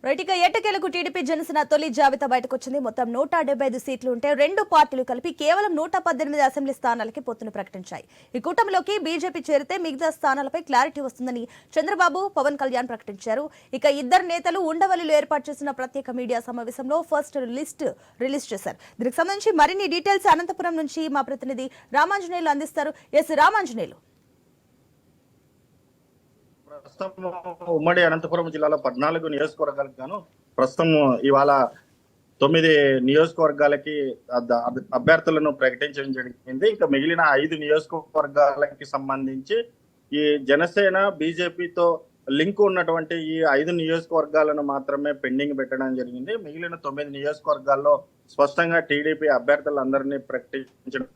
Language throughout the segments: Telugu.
రైట్ ఇక ఎట్టకేలకు టీడీపీ జనసేన తొలి జాబితా బయటకు వచ్చింది. మొత్తం 175 సీట్లు ఉంటే రెండు పార్టీలు కలిపి కేవలం 118 అసెంబ్లీ స్థానాలకి పొత్తును ప్రకటించాయి. ఈ కూటమిలోకి బీజేపీ చేరితే మిగతా స్థానాలపై క్లారిటీ వస్తుందని చంద్రబాబు, పవన్ కళ్యాణ్ ప్రకటించారు. ఇక ఇద్దరు నేతలు ఉండవల్లిలో ఏర్పాటు చేసిన ప్రత్యేక మీడియా సమావేశంలో ఫస్ట్ లిస్ట్ రిలీజ్ చేశారు. దీనికి సంబంధించి మరిన్ని డీటెయిల్స్ అనంతపురం నుంచి మా ప్రతినిధి రామాంజనేయులు అందిస్తారు. ఎస్ రామాంజనేయులు. ప్రస్తుతం ఉమ్మడి అనంతపురం జిల్లాలో 14 నియోజకవర్గాలకు గాను ప్రస్తుతం ఇవాళ 9 నియోజకవర్గాలకి అభ్యర్థులను ప్రకటించడం జరిగింది. ఇంకా మిగిలిన 5 నియోజకవర్గాలకి సంబంధించి ఈ జనసేన బీజేపీతో లింక్ ఉన్నటువంటి ఈ 5 నియోజకవర్గాలను మాత్రమే పెండింగ్ పెట్టడం జరిగింది. మిగిలిన 9 నియోజకవర్గాల్లో స్పష్టంగా టీడీపీ అభ్యర్థులందరినీ ప్రకటించడం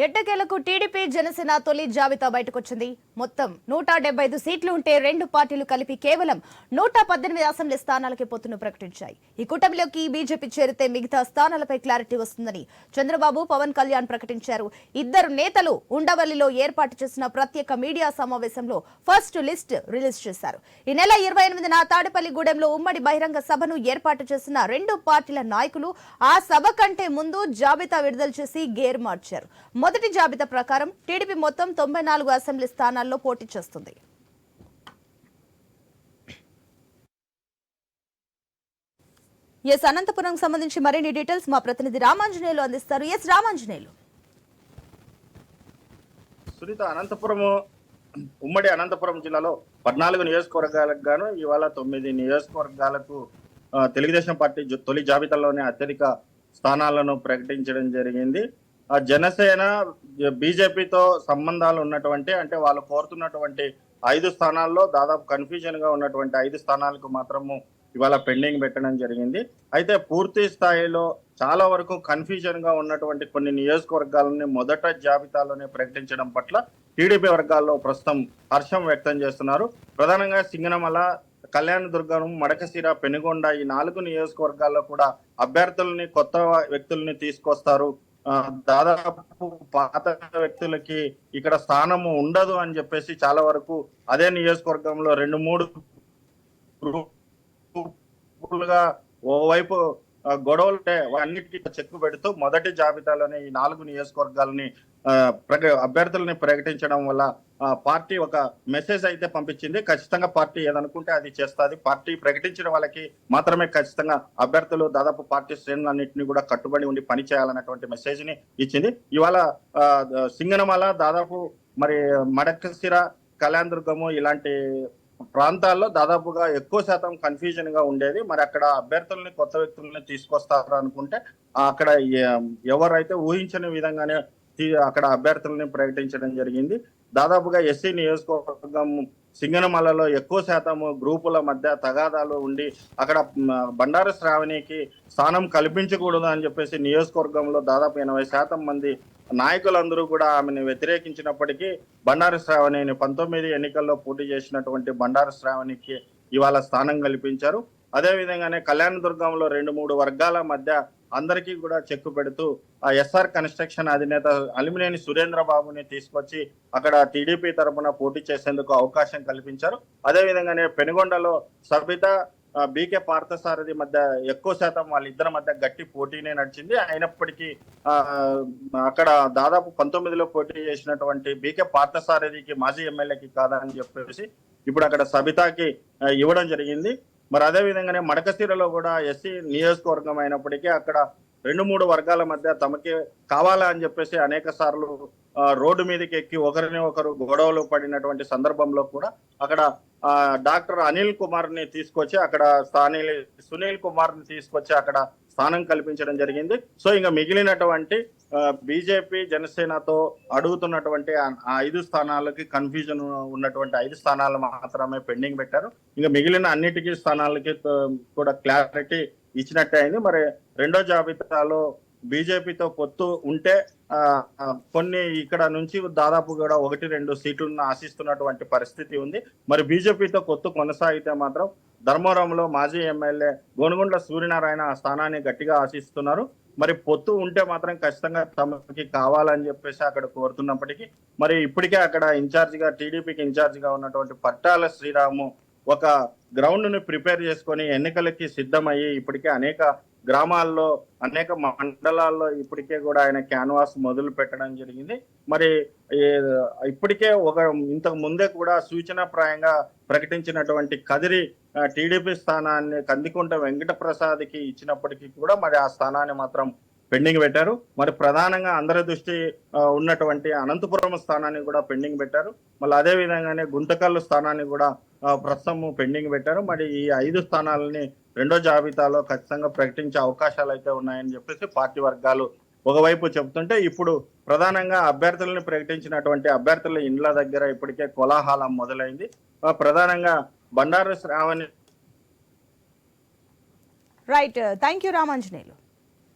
ఎట్టకేలకు టీడీపీ జనసేన తొలి జాబితా బయటకొచ్చింది. మొత్తం 175 సీట్లు ఉంటే రెండు పార్టీలు కలిపి కేవలం 118 అసెంబ్లీ స్థానాలకి పొత్తును ప్రకటించాయి. ఈ కూటమిలోకి బీజేపీ చేరితే మిగతా స్థానాలపై క్లారిటీ వస్తుందని చంద్రబాబు, పవన్ కళ్యాణ్ ప్రకటించారు. ఇద్దరు నేతలు ఉండవల్లిలో ఏర్పాటు చేసిన ప్రత్యేక మీడియా సమావేశంలో ఫస్ట్ లిస్ట్ రిలీజ్ చేశారు. ఈ నెల 28న తాడేపల్లిగూడెంలో ఉమ్మడి బహిరంగ సభను ఏర్పాటు చేసిన రెండు పార్టీల నాయకులు ఆ సభ కంటే ముందు జాబితా విడుదల చేసి గేర్ మార్చారు. మొదటి జాబితా ప్రకారం టీడీపీ మొత్తం 94 అసెంబ్లీ స్థానాల్లో పోటీ చేస్తుంది. ఎస్ అనంతపురం సంబంధించి మరిన్ని డీటెయిల్స్ మా ప్రతినిధి రామాంజనేయులు అందిస్తారు. ఎస్ రామాంజనేయులు. సునీత, ఉమ్మడి అనంతపురం జిల్లాలో 14 నియోజకవర్గాలకు గాను ఇవాళ 9 నియోజకవర్గాలకు తెలుగుదేశం పార్టీ తొలి జాబితాలోనే అత్యధిక స్థానాలను ప్రకటించడం జరిగింది. జనసేన బీజేపీతో సంబంధాలు ఉన్నటువంటి అంటే వాళ్ళు కోరుతున్నటువంటి 5 స్థానాల్లో దాదాపు కన్ఫ్యూజన్ గా ఉన్నటువంటి 5 స్థానాలకు మాత్రము ఇవాళ పెండింగ్ పెట్టడం జరిగింది. అయితే పూర్తి స్థాయిలో చాలా వరకు కన్ఫ్యూజన్ గా ఉన్నటువంటి కొన్ని నియోజకవర్గాలని మొదట జాబితాలోనే ప్రకటించడం పట్ల టీడీపీ వర్గాల్లో ప్రస్తుతం హర్షం వ్యక్తం చేస్తున్నారు. ప్రధానంగా సింగనమల, కళ్యాణదుర్గం, మడకశిర, పెనుగొండ ఈ 4 నియోజకవర్గాల్లో కూడా అభ్యర్థుల్ని కొత్త వ్యక్తుల్ని తీసుకొస్తారు. దాదాపు పాత వ్యక్తులకి ఇక్కడ స్థానము ఉండదు అని చెప్పేసి చాలా వరకు అదే నియోజకవర్గంలో 2-3 గ్రూపులుగా ఓవైపు గొడవలు అన్నిటికీ చెక్కు పెడుతూ మొదటి జాబితాలోనే ఈ 4 నియోజకవర్గాలని అభ్యర్థులని ప్రకటించడం వల్ల పార్టీ ఒక మెసేజ్ అయితే పంపించింది. ఖచ్చితంగా పార్టీ ఏదనుకుంటే అది చేస్తుంది. పార్టీ ప్రకటించిన వాళ్ళకి మాత్రమే ఖచ్చితంగా అభ్యర్థులు దాదాపు పార్టీ శ్రేణులన్నింటినీ కూడా కట్టుబడి ఉండి పని చేయాలన్నటువంటి మెసేజ్ ని ఇచ్చింది. ఇవాళ సింగనమల, దాదాపు మరి మడకశిర, కళ్యాణదుర్గము ఇలాంటి ప్రాంతాల్లో దాదాపుగా ఎక్కువ శాతం కన్ఫ్యూజన్ గా ఉండేది. మరి అక్కడ అభ్యర్థుల్ని కొత్త వ్యక్తుల్ని తీసుకొస్తారు అనుకుంటే అక్కడ ఎవరైతే ఊహించని విధంగానే అక్కడ అభ్యర్థుల్ని ప్రకటించడం జరిగింది. దాదాపుగా ఎస్సీ నియోజకవర్గం సింగనమలలో ఎక్కువ శాతం గ్రూపుల మధ్య తగాదాలు ఉండి అక్కడ బండారు శ్రావణికి స్థానం కల్పించకూడదు అని చెప్పేసి నియోజకవర్గంలో దాదాపు 80% మంది నాయకులందరూ కూడా ఆమెను వ్యతిరేకించినప్పటికీ బండారు శ్రావణిని 19 ఎన్నికల్లో పోటీ చేసినటువంటి బండారు శ్రావణికి ఇవాళ స్థానం కల్పించారు. అదే విధంగానే కళ్యాణదుర్గంలో 2-3 వర్గాల మధ్య అందరికీ కూడా చెక్కు పెడుతూ ఆ ఎస్ఆర్ కన్స్ట్రక్షన్ అధినేత అలిమినేని సురేంద్రబాబుని తీసుకొచ్చి అక్కడ టీడీపీ తరఫున పోటీ చేసేందుకు అవకాశం కల్పించారు. అదే విధంగానే పెనుగొండలో సబిత, బీకే పార్థసారథి మధ్య ఎక్కువ శాతం వాళ్ళిద్దరి మధ్య గట్టి పోటీనే నడిచింది. అయినప్పటికీ అక్కడ దాదాపు 19లో పోటీ చేసినటువంటి బీకే పార్థసారథికి మాజీ ఎమ్మెల్యేకి కాదని చెప్పేసి ఇప్పుడు అక్కడ సబితాకి ఇవ్వడం జరిగింది. మరి అదే విధంగానే మడకశిరలో కూడా ఎస్సీ నియోజకవర్గం అయినప్పటికీ అక్కడ 2-3 వర్గాల మధ్య తమకే కావాలా అని చెప్పేసి అనేక సార్లు రోడ్డు మీదకి ఎక్కి ఒకరిని ఒకరు గొడవలు పడినటువంటి సందర్భంలో కూడా అక్కడ డాక్టర్ అనిల్ కుమార్ ని తీసుకొచ్చి అక్కడ సునీల్ కుమార్ ని తీసుకొచ్చి అక్కడ స్థానం కల్పించడం జరిగింది. సో ఇంకా మిగిలినటువంటి బీజేపీ జనసేనతో అడుగుతున్నటువంటి ఆ 5 స్థానాలకి కన్ఫ్యూజన్ ఉన్నటువంటి 5 స్థానాలు మాత్రమే పెండింగ్ పెట్టారు. ఇంకా మిగిలిన అన్నిటికీ స్థానాలకి కూడా క్లారిటీ ఇచ్చినట్టే అయింది. మరి రెండో జాబితాలో బీజేపీతో పొత్తు ఉంటే కొన్ని ఇక్కడ నుంచి దాదాపు కూడా 1-2 సీట్లను ఆశిస్తున్నటువంటి పరిస్థితి ఉంది. మరి బీజేపీతో పొత్తు కొనసాగితే మాత్రం ధర్మవరంలో మాజీ ఎమ్మెల్యే గోనుగుంట్ల సూర్యనారాయణ ఆ స్థానాన్ని గట్టిగా ఆశిస్తున్నారు. మరి పొత్తు ఉంటే మాత్రం ఖచ్చితంగా తమకి కావాలని చెప్పేసి అక్కడ కోరుతున్నప్పటికీ మరి ఇప్పటికే అక్కడ టీడీపీకి ఇన్ఛార్జ్ గా ఉన్నటువంటి పట్టాల శ్రీరాము ఒక గ్రౌండ్ ని ప్రిపేర్ చేసుకొని ఎన్నికలకి సిద్ధమయ్యి ఇప్పటికే అనేక గ్రామాల్లో అనేక మండలాల్లో ఇప్పటికే కూడా ఆయన క్యాన్వాస్ మొదలు పెట్టడం జరిగింది. మరి ఇప్పటికే ఇంతకు ముందే కూడా సూచనాప్రాయంగా ప్రకటించినటువంటి కదిరి టీడీపీ స్థానాన్ని కందికుంట వెంకట ప్రసాద్కి ఇచ్చినప్పటికీ కూడా మరి ఆ స్థానాన్ని మాత్రం పెండింగ్ పెట్టారు. మరి ప్రధానంగా అందరి దృష్టి ఉన్నటువంటి అనంతపురం స్థానాన్ని కూడా పెండింగ్ పెట్టారు. మళ్ళీ అదే విధంగానే గుంతకల్లు స్థానాన్ని కూడా ప్రస్తుతం పెండింగ్ పెట్టారు. మరి ఈ 5 స్థానాలని రెండో జాబితాలో ఖచ్చితంగా ప్రకటించే అవకాశాలు అయితే ఉన్నాయని చెప్పేసి పార్టీ వర్గాలు ఒకవైపు చెబుతుంటే, ఇప్పుడు ప్రధానంగా అభ్యర్థులను ప్రకటించినటువంటి అభ్యర్థుల ఇండ్ల దగ్గర ఇప్పటికే కోలాహలం మొదలైంది. ప్రధానంగా Bandaru Sravani. Right, thank you Ramanjaneyulu.